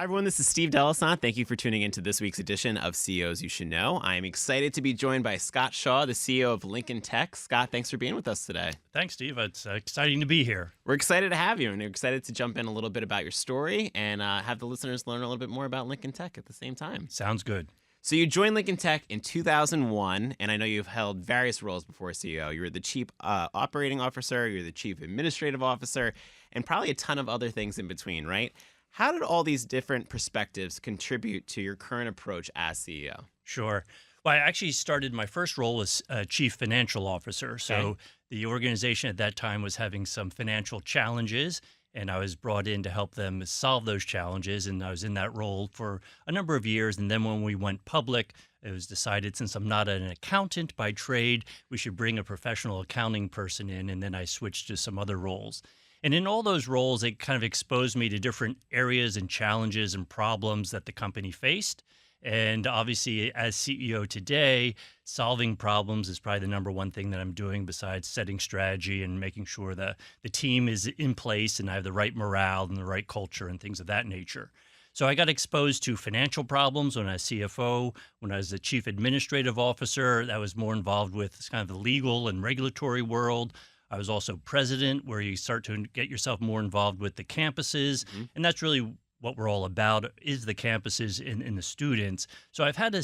Hi, everyone. This is Steve Delisant. Thank you for tuning into this week's edition of CEOs You Should Know. I am excited to be joined by Scott Shaw, the CEO of Lincoln Tech. Scott, thanks for being with us today. Thanks, Steve. It's exciting to be here. We're excited to have you, and we're excited to jump in a little bit about your story and have the listeners learn a little bit more about Lincoln Tech at the same time. Sounds good. So you joined Lincoln Tech in 2001, and I know you've held various roles before CEO. You were the Chief Operating Officer, you were the Chief Administrative Officer, and probably a ton of other things in between, right? How did all these different perspectives contribute to your current approach as CEO? Sure. Well, I actually started my first role as Chief Financial Officer. So Okay. the organization at that time was having some financial challenges, and I was brought in to help them solve those challenges. And I was in that role for a number of years. And then when we went public, it was decided, since I'm not an accountant by trade, we should bring a professional accounting person in. And then I switched to some other roles. And in all those roles, it kind of exposed me to different areas and challenges and problems that the company faced. And obviously, as CEO today, solving problems is probably the number one thing that I'm doing besides setting strategy and making sure that the team is in place and I have the right morale and the right culture and things of that nature. So I got exposed to financial problems when I was CFO. When I was the Chief Administrative Officer, that was more involved with kind of the legal and regulatory world. I was also president, where you start to get yourself more involved with the campuses. And that's really what we're all about, is the campuses and the students. So I've had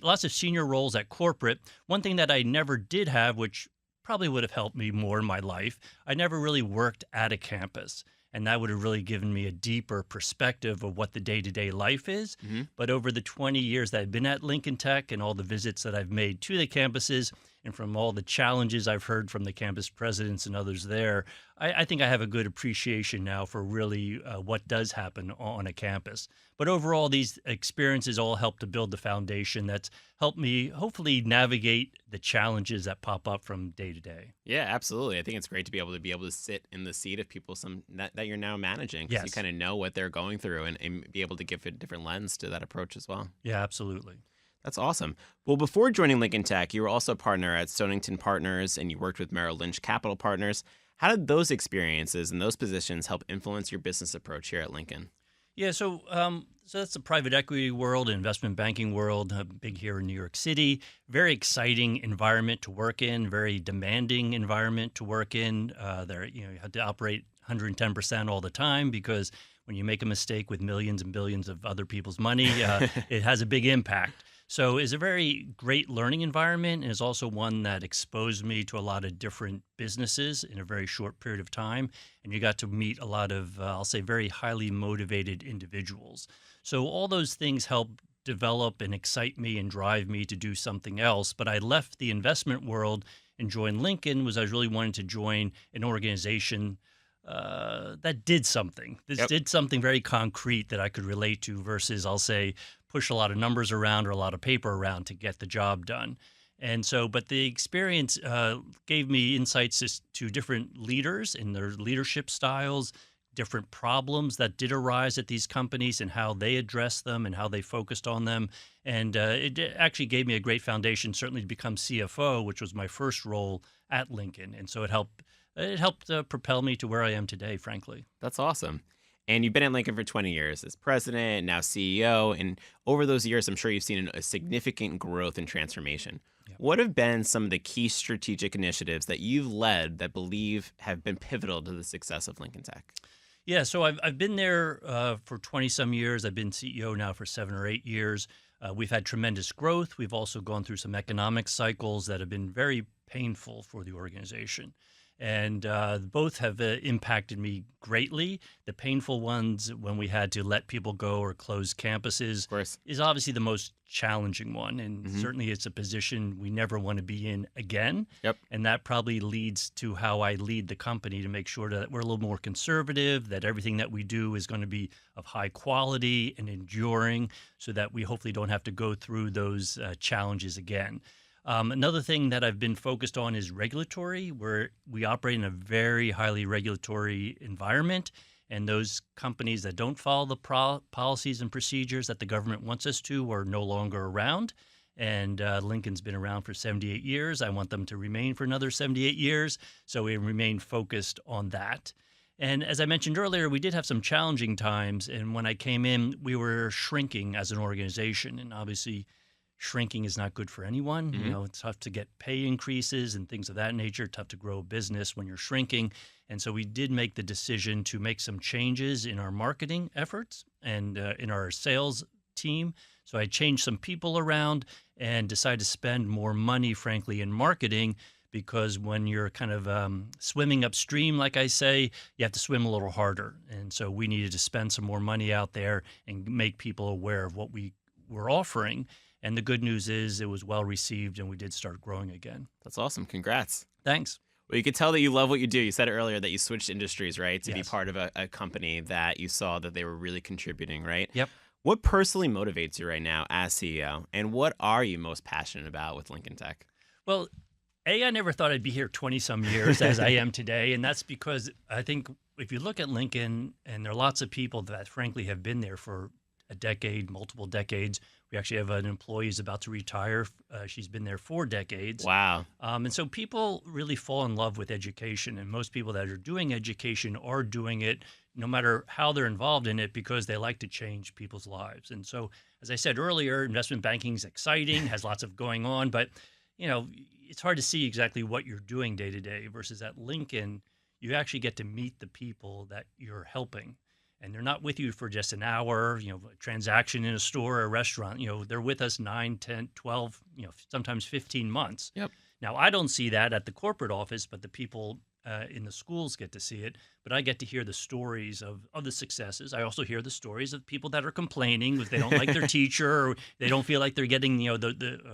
lots of senior roles at corporate. One thing that I never did have, which probably would have helped me more in my life, I never really worked at a campus. And that would have really given me a deeper perspective of what the day-to-day life is. But over the 20 years that I've been at Lincoln Tech and all the visits that I've made to the campuses, and from all the challenges I've heard from the campus presidents and others there, I think I have a good appreciation now for really what does happen on a campus. But overall, these experiences all help to build the foundation that's helped me hopefully navigate the challenges that pop up from day to day. Yeah, absolutely. I think it's great to be able to sit in the seat of people that you're now managing, because you Yes. kind of know what they're going through and be able to give a different lens to that approach as well. Yeah, absolutely. That's awesome. Well, before joining Lincoln Tech, you were also a partner at Stonington Partners and you worked with Merrill Lynch Capital Partners. How did those experiences and those positions help influence your business approach here at Lincoln? Yeah, so that's the private equity world, investment banking world, big here in New York City. Very exciting environment to work in, very demanding environment to work in. You have to operate 110% all the time, because when you make a mistake with millions and billions of other people's money, it has a big impact. So it's a very great learning environment, and it's also one that exposed me to a lot of different businesses in a very short period of time. And you got to meet a lot of, I'll say, very highly motivated individuals. So all those things help develop and excite me and drive me to do something else. But I left the investment world and joined Lincoln, was I really wanted to join an organization that did something. This did something very concrete that I could relate to, versus, I'll say, push a lot of numbers around or a lot of paper around to get the job done. And so, but the experience gave me insights to different leaders and their leadership styles, different problems that did arise at these companies and how they addressed them and how they focused on them. And it actually gave me a great foundation, certainly to become CFO, which was my first role at Lincoln. And so it helped propel me to where I am today, frankly. That's awesome. And you've been at Lincoln for 20 years as president, now CEO. And over those years, I'm sure you've seen a significant growth and transformation. Yeah. What have been some of the key strategic initiatives that you've led that believe have been pivotal to the success of Lincoln Tech? Yeah, so I've been there for 20 some years. I've been CEO now for 7 or 8 years. We've had tremendous growth. We've also gone through some economic cycles that have been very painful for the organization. And both have impacted me greatly. The painful ones, when we had to let people go or close campuses, Of course. is obviously the most challenging one. And certainly it's a position we never want to be in again. Yep. And that probably leads to how I lead the company, to make sure that we're a little more conservative, that everything that we do is going to be of high quality and enduring, so that we hopefully don't have to go through those challenges again. Another thing that I've been focused on is regulatory, where we operate in a very highly regulatory environment. And those companies that don't follow the policies and procedures that the government wants us to are no longer around. And Lincoln's been around for 78 years. I want them to remain for another 78 years. So we remain focused on that. And as I mentioned earlier, we did have some challenging times. And when I came in, we were shrinking as an organization. And obviously, shrinking is not good for anyone. Hmm. It's tough to get pay increases and things of that nature, tough to grow a business when you're shrinking. And so we did make the decision to make some changes in our marketing efforts and in our sales team. So I changed some people around and decided to spend more money, frankly, in marketing because when you're kind of swimming upstream, like I say, you have to swim a little harder. And so we needed to spend some more money out there and make people aware of what we were offering. And the good news is it was well received and we did start growing again. That's awesome. Congrats. Thanks. Well, you could tell that you love what you do. You said earlier that you switched industries, right, to be Yes. part of a company that you saw that they were really contributing, right? Yep. What personally motivates you right now as CEO, and what are you most passionate about with Lincoln Tech? Well, I never thought I'd be here 20 some years as I am today. And that's because I think if you look at Lincoln, and there are lots of people that frankly have been there for a decade, multiple decades. We actually have an employee who's about to retire. She's been there 4 decades. Wow. And so people really fall in love with education. And most people that are doing education are doing it no matter how they're involved in it because they like to change people's lives. And so, as I said earlier, investment banking is exciting, has lots of going on, but it's hard to see exactly what you're doing day to day versus at Lincoln, you actually get to meet the people that you're helping. And they're not with you for just an hour, a transaction in a store or a restaurant. They're with us 9, 10, 12, sometimes 15 months. Yep. Now, I don't see that at the corporate office, but the people in the schools get to see it. But I get to hear the stories of the successes. I also hear the stories of people that are complaining because they don't like their teacher or they don't feel like they're getting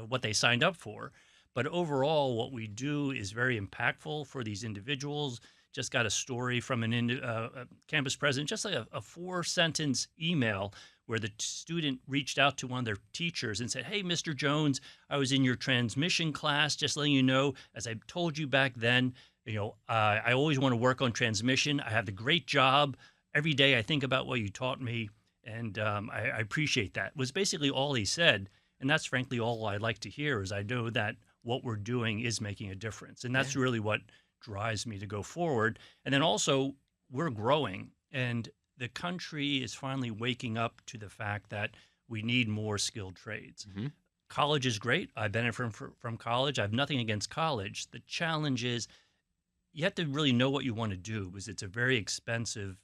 what they signed up for. But overall, what we do is very impactful for these individuals. Just got a story from a campus president, just like a 4-sentence email where the student reached out to one of their teachers and said, "Hey, Mr. Jones, I was in your transmission class. Just letting you know, as I told you back then, I always want to work on transmission. I have a great job. Every day I think about what you taught me, and I appreciate that." Was basically all he said. And that's frankly all I'd like to hear is I know that what we're doing is making a difference. And that's really what drives me to go forward. And then also we're growing and the country is finally waking up to the fact that we need more skilled trades. Hmm. College is great. I benefit from college. I have nothing against college. The challenge is you have to really know what you want to do because it's a very expensive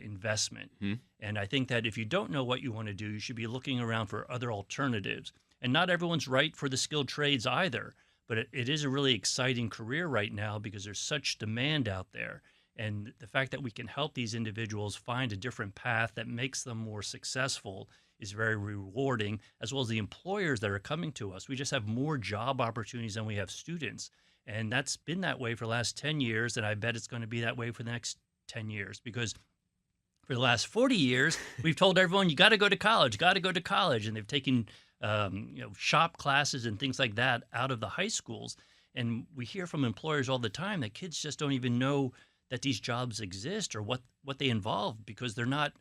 investment. Hmm. And I think that if you don't know what you want to do, you should be looking around for other alternatives. And not everyone's right for the skilled trades either. But it is a really exciting career right now because there's such demand out there. And the fact that we can help these individuals find a different path that makes them more successful is very rewarding, as well as the employers that are coming to us. We just have more job opportunities than we have students. And that's been that way for the last 10 years. And I bet it's going to be that way for the next 10 years because for the last 40 years, we've told everyone, you got to go to college, got to go to college. And they've taken shop classes and things like that out of the high schools. And we hear from employers all the time that kids just don't even know that these jobs exist or what they involve because they're not,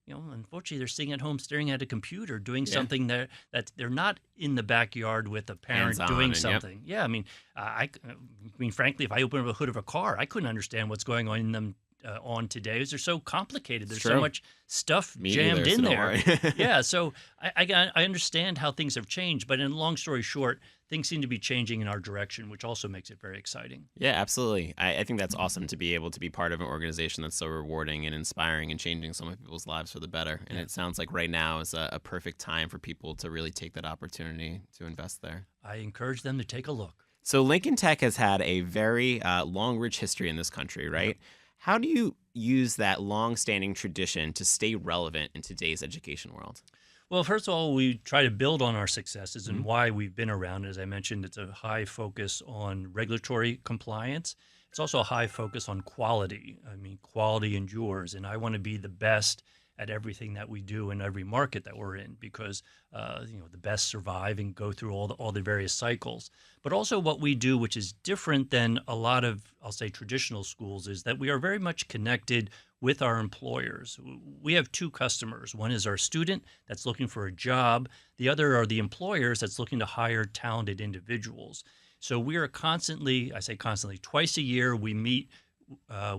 unfortunately, they're sitting at home staring at a computer doing something that they're not in the backyard with a parent Hands-on doing and, something. Yeah, I mean, frankly, if I open up a hood of a car, I couldn't understand what's going on in them on today because they're so complicated. There's so much stuff jammed in there. Yeah, so I understand how things have changed, but in long story short, things seem to be changing in our direction, which also makes it very exciting. Yeah, absolutely. I think that's awesome to be able to be part of an organization that's so rewarding and inspiring and changing so many people's lives for the better. And it sounds like right now is a perfect time for people to really take that opportunity to invest there. I encourage them to take a look. So Lincoln Tech has had a very long, rich history in this country, right? Yep. How do you use that long-standing tradition to stay relevant in today's education world? Well, first of all, we try to build on our successes and why we've been around. As I mentioned, it's a high focus on regulatory compliance. It's also a high focus on quality. I mean, quality endures, and I want to be the best at everything that we do in every market that we're in because the best survive and go through all the various cycles. But also what we do, which is different than a lot of, I'll say, traditional schools, is that we are very much connected with our employers. We have 2 customers. One is our student that's looking for a job. The other are the employers that's looking to hire talented individuals. So we are constantly, I say constantly, twice a year we meet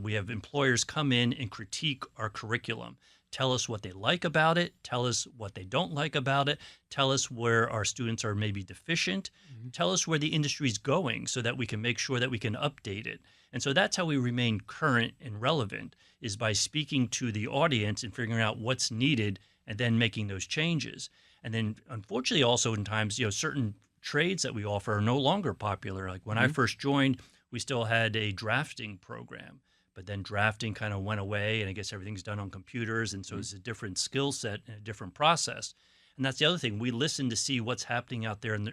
we have employers come in and critique our curriculum, tell us what they like about it, tell us what they don't like about it, tell us where our students are maybe deficient, Mhm. tell us where the industry is going so that we can make sure that we can update it. And so that's how we remain current and relevant, is by speaking to the audience and figuring out what's needed and then making those changes. And then unfortunately also in times, certain trades that we offer are no longer popular. Like when I Mhm. first joined, we still had a drafting program, but then drafting kind of went away, and I guess everything's done on computers, and so Mhm. it's a different skill set and a different process. And that's the other thing. We listen to see what's happening out there in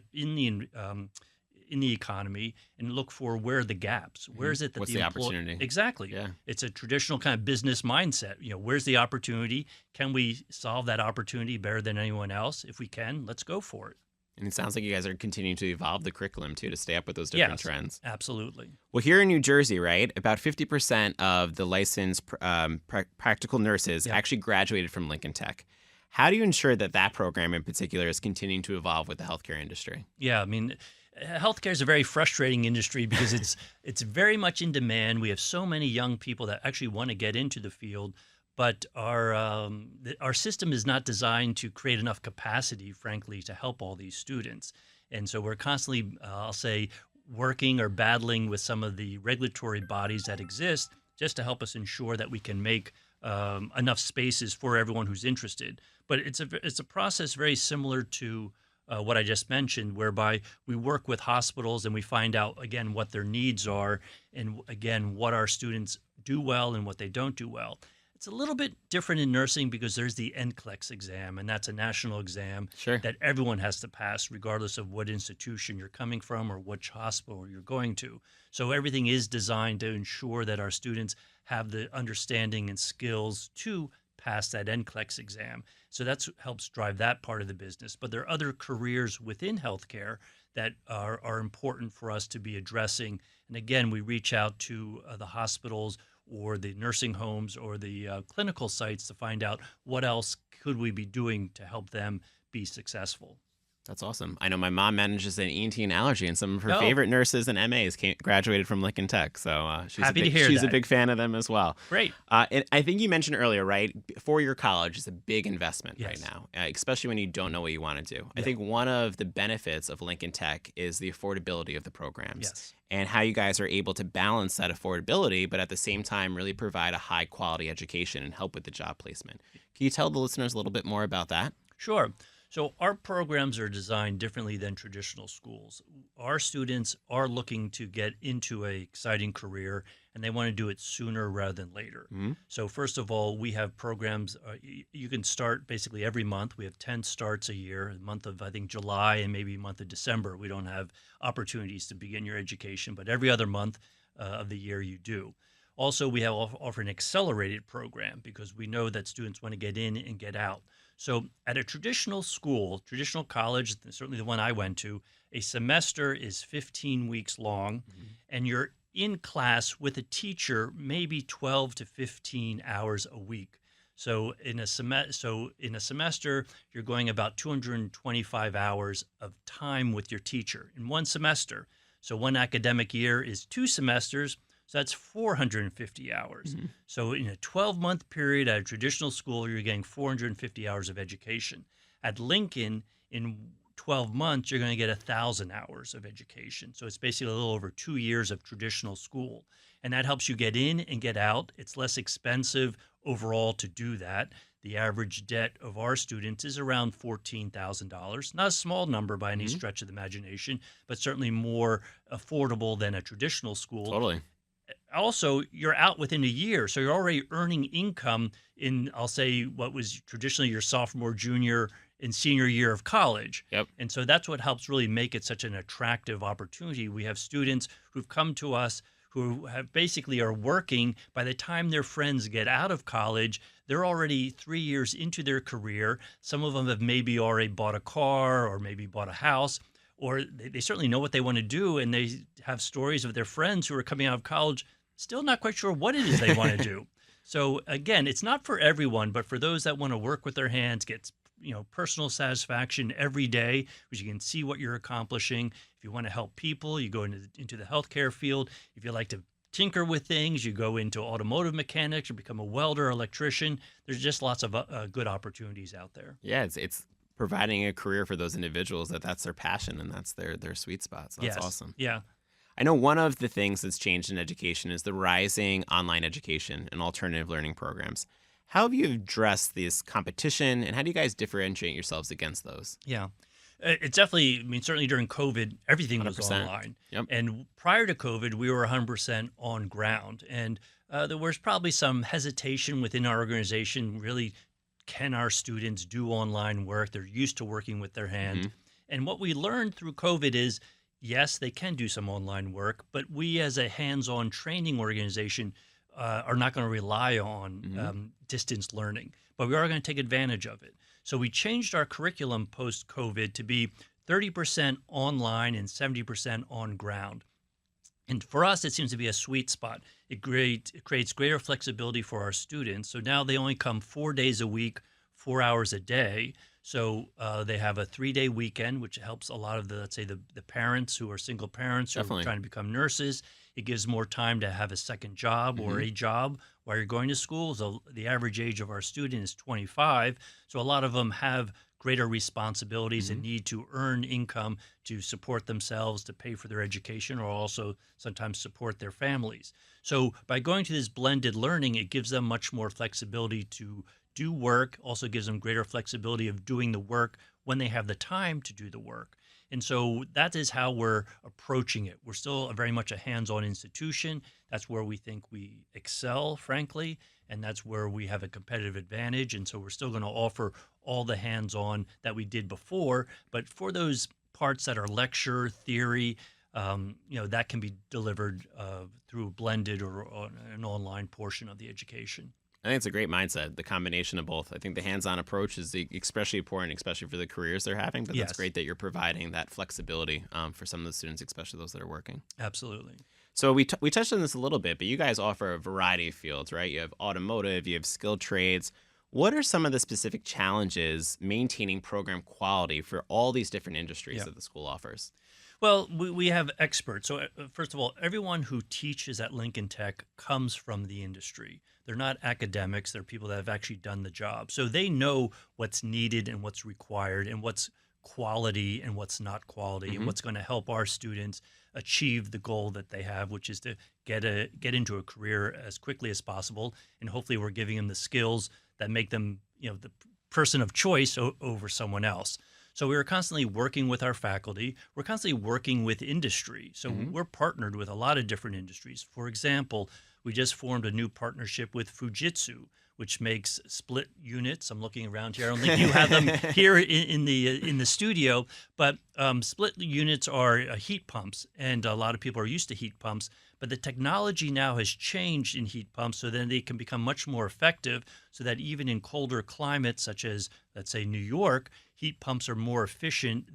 the economy and look for where are the gaps. Where Mhm. is it that What's the the employ opportunity? exactly? Yeah. It's a traditional kind of business mindset. Where's the opportunity? Can we solve that opportunity better than anyone else? If we can, let's go for it. And it sounds like you guys are continuing to evolve the curriculum too to stay up with those different Yes, trends. absolutely. Well, here in New Jersey, right, about 50% of the licensed practical nurses Yep. actually graduated from Lincoln Tech. How do you ensure that that program in particular is continuing to evolve with the healthcare industry? Yeah, I mean, healthcare is a very frustrating industry because it's very much in demand. We have so many young people that actually want to get into the field, but our system is not designed to create enough capacity, frankly, to help all these students. And so we're constantly, I'll say, working or battling with some of the regulatory bodies that exist just to help us ensure that we can make enough spaces for everyone who's interested. But it's a process very similar to what I just mentioned, whereby we work with hospitals and we find out again what their needs are, and again what our students do well and what they don't do well. It's a little bit different in nursing because there's the NCLEX exam, and that's a national exam Sure. that everyone has to pass, regardless of what institution you're coming from or which hospital you're going to. So everything is designed to ensure that our students have the understanding and skills to pass that NCLEX exam. So that's helps drive that part of the business. But there are other careers within healthcare that are important for us to be addressing. And again, we reach out to the hospitals or the nursing homes or the clinical sites to find out what else could we be doing to help them be successful. That's awesome. I know my mom manages an ENT and allergy, and some of her Oh, favorite nurses and MAs graduated from Lincoln Tech. So happy to hear she's a that. big fan of them as well. Great. And I think you mentioned earlier, right? Four-year college is a big investment right Yes. now, especially when you don't know what you want to do. I Yeah. think one of the benefits of Lincoln Tech is the affordability of the programs Yes. and how you guys are able to balance that affordability, but at the same time, really provide a high-quality education and help with the job placement. Can you tell the listeners a little bit more about that? Sure. So our programs are designed differently than traditional schools. Our students are looking to get into a exciting career and they want to do it sooner rather than later. Hmm. So first of all, we have programs you can start basically every month. We have 10 starts a year, a month of I think July and maybe a month of December. We don't have opportunities to begin your education, but every other month of the year you do. Also, we have offer an accelerated program because we know that students want to get in and get out. So, at a traditional school, traditional college, certainly the one I went to, a semester is 15 weeks long, and you're in class with a teacher maybe 12 to 15 hours a week. So in a semester, you're going about 225 hours of time with your teacher in one semester. So one academic year is 2 semesters, so that's 450 hours. Hmm. So in a 12-month period at a traditional school, you're getting 450 hours of education. At Lincoln, in 12 months, you're going to get 1,000 hours of education. So it's basically a little over 2 years of traditional school. And that helps you get in and get out. It's less expensive overall to do that. The average debt of our students is around $14,000. Not a small number by any Hmm. stretch of the imagination, but certainly more affordable than a traditional school. Totally. Also, you're out within a year, so you're already earning income in, I'll say, what was traditionally your sophomore, junior, and senior year of college. Yep. And so that's what helps really make it such an attractive opportunity. We have students who've come to us who have basically are working. By the time their friends get out of college, they're already 3 years into their career. Some of them have maybe already bought a car or maybe bought a house, or they certainly know what they want to do. And they have stories of their friends who are coming out of college still not quite sure what it is they want to do. So again, it's not for everyone, but for those that want to work with their hands, get personal satisfaction every day, because you can see what you're accomplishing. If you want to help people, you go into the healthcare field. If you like to tinker with things. You go into automotive mechanics or become a welder, electrician. There's just lots of good opportunities out there. Yeah, it's providing a career for those individuals that's their passion and that's their sweet spot. So that's Yes. awesome. Yeah. I know one of the things that's changed in education is the rising online education and alternative learning programs. How have you addressed this competition, and how do you guys differentiate yourselves against those? Yeah. It's definitely, I mean, certainly during COVID, everything was 100%. online. Yep. And prior to COVID, we were 100% on ground. And there was probably some hesitation within our organization. Really, can our students do online work? They're used to working with their hands. Hmm. And what we learned through COVID is yes, they can do some online work, but we as a hands on training organization are not going to rely on Hmm. distance learning, but we are going to take advantage of it. So we changed our curriculum post COVID to be 30% online and 70% on ground. And for us, it seems to be a sweet spot. It creates greater flexibility for our students. So now they only come 4 days a week, 4 hours a day. So they have a 3-day weekend, which helps a lot of the, let's say, the parents who are single parents who are Definitely. trying to become nurses. It gives more time to have a second job or Hmm. a job while you're going to school. So the average age of our student is 25. So a lot of them have greater responsibilities Hmm. and need to earn income to support themselves, to pay for their education, or also sometimes support their families. So by going to this blended learning, it gives them much more flexibility to do work, also gives them greater flexibility of doing the work when they have the time to do the work. And so that is how we're approaching it. We're still very much a hands on institution. That's where we think we excel, frankly, and that's where we have a competitive advantage. And so we're still going to offer all the hands on that we did before. But for those parts that are lecture, theory, that can be delivered through a blended or an online portion of the education. I think it's a great mindset, the combination of both. I think the hands-on approach is especially important, especially for the careers they're having. But that's Yes, great that you're providing that flexibility for some of the students, especially those that are working. absolutely. So we touched on this a little bit, but you guys offer a variety of fields, right? You have automotive, you have skilled trades. What are some of the specific challenges maintaining program quality for all these different industries Yeah. that the school offers? Well, we have experts. So, first of all, everyone who teaches at Lincoln Tech comes from the industry. They're not academics, they're people that have actually done the job. So, they know what's needed and what's required and what's quality and what's not quality and Hmm. what's going to help our students achieve the goal that they have, which is to get into a career as quickly as possible. And hopefully, we're giving them the skills that make them, the person of choice over someone else. So we are constantly working with our faculty. We're constantly working with industry. So Hmm. we're partnered with a lot of different industries. For example, we just formed a new partnership with Fujitsu, which makes split units. I'm looking around here. I don't think you have them here in the studio, but split units are heat pumps, and a lot of people are used to heat pumps. But the technology now has changed in heat pumps, so then they can become much more effective. So that even in colder climates, such as let's say New York, heat pumps are more efficient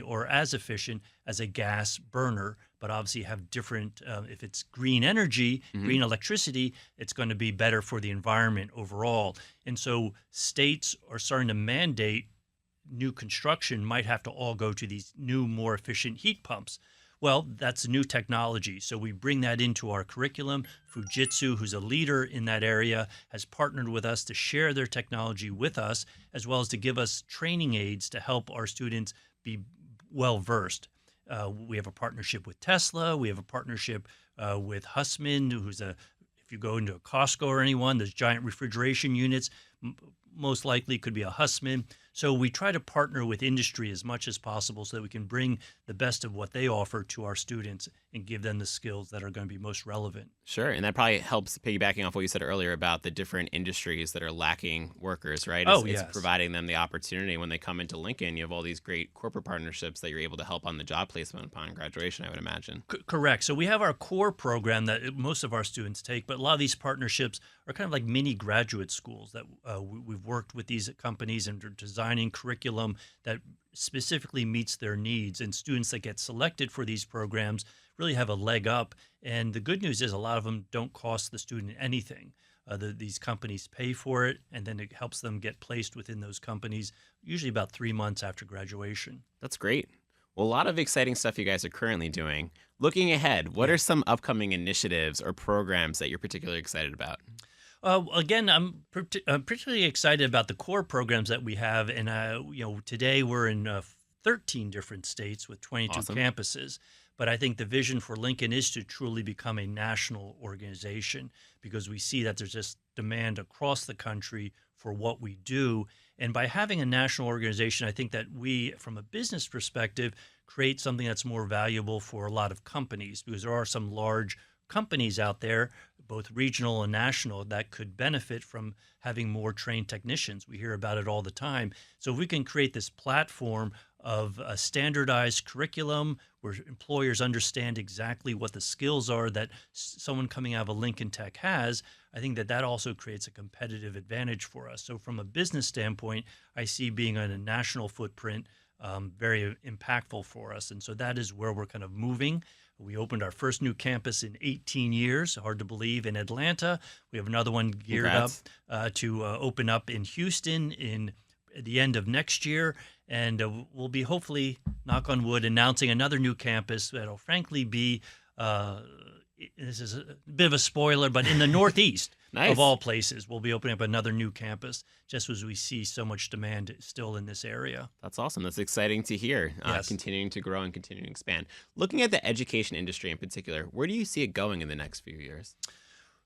or as efficient as a gas burner, but obviously have different, if it's green energy, Hmm. green electricity, it's going to be better for the environment overall. And so states are starting to mandate new construction might have to all go to these new, more efficient heat pumps. Well, that's new technology. So we bring that into our curriculum. Fujitsu, who's a leader in that area, has partnered with us to share their technology with us, as well as to give us training aids to help our students be well versed. We have a partnership with Tesla. We have a partnership with Hussman, if you go into a Costco or anyone, there's giant refrigeration units. Most likely could be a Hussman. So we try to partner with industry as much as possible so that we can bring the best of what they offer to our students and give them the skills that are going to be most relevant. Sure, and that probably helps piggybacking off what you said earlier about the different industries that are lacking workers, right? Oh, It's yes. providing them the opportunity when they come into Lincoln. You have all these great corporate partnerships that you're able to help on the job placement upon graduation, I would imagine. Correct. So we have our core program that most of our students take, but a lot of these partnerships are kind of like mini graduate schools that we've worked with these companies and are designing curriculum that specifically meets their needs. And students that get selected for these programs really have a leg up. And the good news is a lot of them don't cost the student anything. These companies pay for it, and then it helps them get placed within those companies, usually about 3 months after graduation. That's great. Well, a lot of exciting stuff you guys are currently doing. Looking ahead, what Yeah. are some upcoming initiatives or programs that you're particularly excited about? Again, I'm particularly excited about the core programs that we have, and today we're in 13 different states with 22 Awesome. campuses. But I think the vision for Lincoln is to truly become a national organization because we see that there's just demand across the country for what we do. And by having a national organization, I think that we, from a business perspective, create something that's more valuable for a lot of companies because there are some large companies out there, both regional and national, that could benefit from having more trained technicians. We hear about it all the time. So if we can create this platform of a standardized curriculum where employers understand exactly what the skills are that someone coming out of a Lincoln Tech has, I think that that also creates a competitive advantage for us. So from a business standpoint, I see being on a national footprint very impactful for us. And so that is where we're kind of moving. We opened our first new campus in 18 years, hard to believe, in Atlanta. We have another one geared up Congrats. to open up in Houston in at the end of next year. And we'll be hopefully, knock on wood, announcing another new campus that'll frankly be, uh, this is a bit of a spoiler, but in the Northeast of Nice. all places, we'll be opening up another new campus just as we see so much demand still in this area. That's awesome. That's exciting to hear. Yes. Continuing to grow and continuing to expand. Looking at the education industry in particular, where do you see it going in the next few years?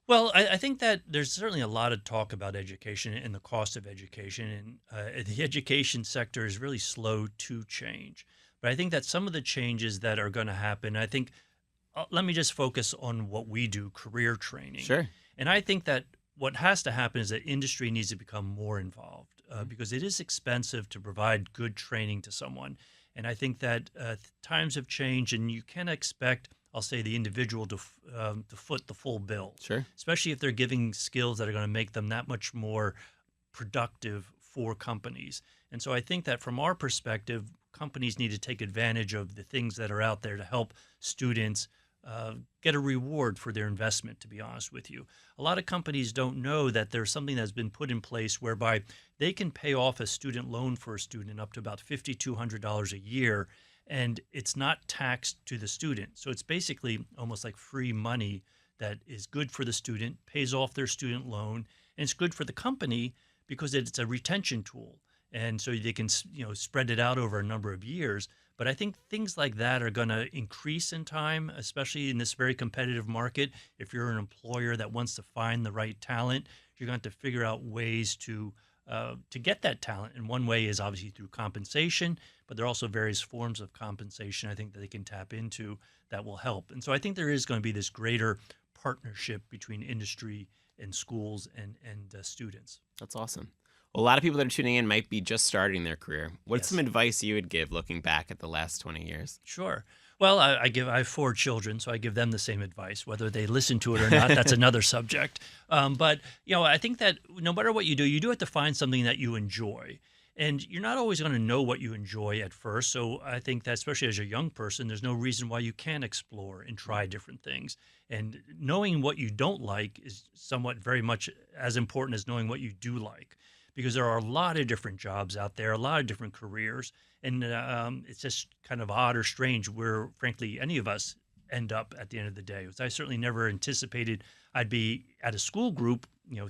Well, I think that there's certainly a lot of talk about education and the cost of education, and the education sector is really slow to change. But I think that some of the changes that are going to happen, I think, let me just focus on what we do, career training. Sure. And I think that what has to happen is that industry needs to become more involved Mhm. because it is expensive to provide good training to someone. And I think that times have changed, and you can expect, I'll say, the individual to foot the full bill, Sure. especially if they're giving skills that are going to make them that much more productive for companies. And so I think that from our perspective, companies need to take advantage of the things that are out there to help students get a reward for their investment, to be honest with you. A lot of companies don't know that there's something that's been put in place whereby they can pay off a student loan for a student up to about $5,200 a year, and it's not taxed to the student. So it's basically almost like free money that is good for the student, pays off their student loan, and it's good for the company because it's a retention tool. And so they can, spread it out over a number of years. But I think things like that are going to increase in time, especially in this very competitive market. If you're an employer that wants to find the right talent, you're going to have to figure out ways to get that talent. And one way is obviously through compensation, but there are also various forms of compensation I think that they can tap into that will help. And so I think there is going to be this greater partnership between industry and schools and students. That's awesome. Well, a lot of people that are tuning in might be just starting their career. What's some Yes. advice you would give looking back at the last 20 years? Sure. Well, I have four children, so I give them the same advice. Whether they listen to it or not, that's another subject. But I think that no matter what you do have to find something that you enjoy, and you're not always going to know what you enjoy at first. So I think that especially as a young person, there's no reason why you can't explore and try different things. And knowing what you don't like is somewhat very much as important as knowing what you do like, because there are a lot of different jobs out there, a lot of different careers, and it's just kind of odd or strange where, frankly, any of us end up at the end of the day. I certainly never anticipated I'd be at a school group,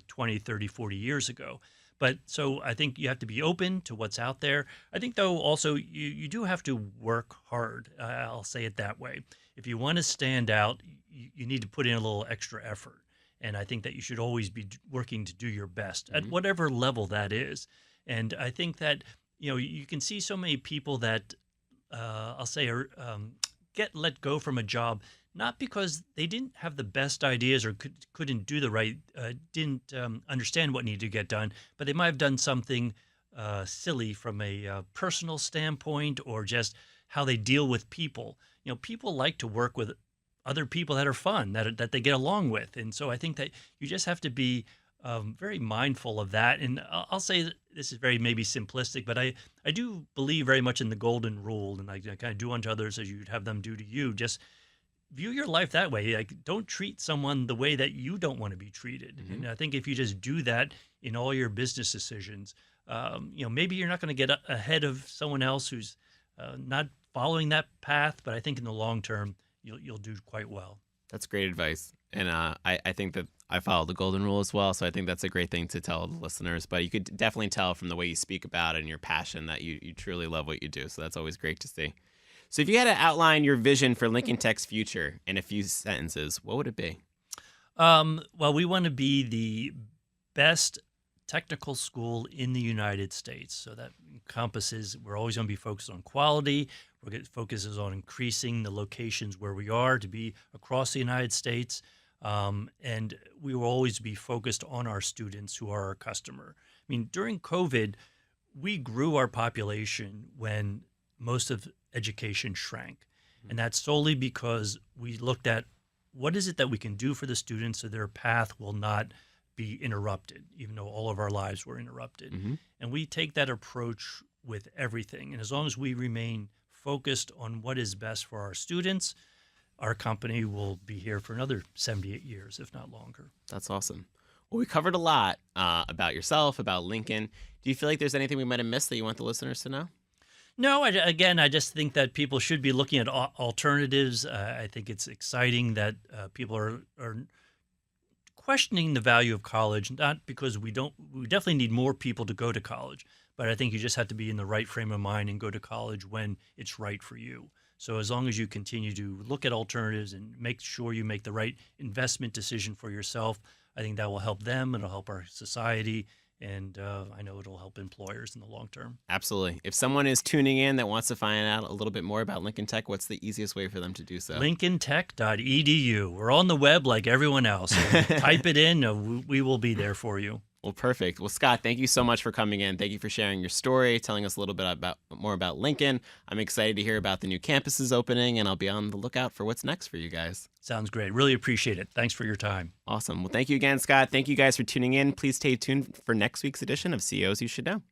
20, 30, 40 years ago. But so I think you have to be open to what's out there. I think, though, also you do have to work hard. I'll say it that way. If you want to stand out, you need to put in a little extra effort. And I think that you should always be working to do your best at Mhm. whatever level that is. And I think that, you can see so many people that I'll say are, get let go from a job, not because they didn't have the best ideas or couldn't do the right, didn't understand what needed to get done, but they might have done something silly from a personal standpoint or just how they deal with people. People like to work with other people that are fun, that they get along with. And so I think that you just have to be very mindful of that. And I'll say that this is very maybe simplistic, but I do believe very much in the golden rule. And I kind of do unto others as you'd have them do to you. Just view your life that way. Like, don't treat someone the way that you don't want to be treated. Mhm. And I think if you just do that in all your business decisions, maybe you're not going to get ahead of someone else who's not following that path, but I think in the long term, you'll do quite well. That's great advice. And I think that I follow the golden rule as well. So I think that's a great thing to tell the listeners. But you could definitely tell from the way you speak about it and your passion that you truly love what you do. So that's always great to see. So if you had to outline your vision for Lincoln Tech's future in a few sentences, what would it be? Well, we want to be the best technical school in the United States. So that encompasses, we're always going to be focused on quality. Focuses on increasing the locations where we are to be across the United States. And we will always be focused on our students who are our customer. I mean, during COVID, we grew our population when most of education shrank. And that's solely because we looked at what is it that we can do for the students so their path will not be interrupted, even though all of our lives were interrupted. Mm-hmm. And we take that approach with everything. And as long as we remain focused on what is best for our students, our company will be here for another 78 years, if not longer. That's awesome. Well, we covered a lot about yourself, about Lincoln. Do you feel like there's anything we might have missed that you want the listeners to know? No, I just think that people should be looking at alternatives. I think it's exciting that people are questioning the value of college, not because we definitely need more people to go to college, but I think you just have to be in the right frame of mind and go to college when it's right for you. So as long as you continue to look at alternatives and make sure you make the right investment decision for yourself, I think that will help them, it'll help our society, and I know it'll help employers in the long term. Absolutely. If someone is tuning in that wants to find out a little bit more about Lincoln Tech, what's the easiest way for them to do so? LincolnTech.edu. We're on the web like everyone else. So type it in. We will be there for you. Well, perfect. Well, Scott, thank you so much for coming in. Thank you for sharing your story, telling us a little bit more about Lincoln. I'm excited to hear about the new campuses opening, and I'll be on the lookout for what's next for you guys. Sounds great. Really appreciate it. Thanks for your time. Awesome. Well, thank you again, Scott. Thank you guys for tuning in. Please stay tuned for next week's edition of CEOs You Should Know.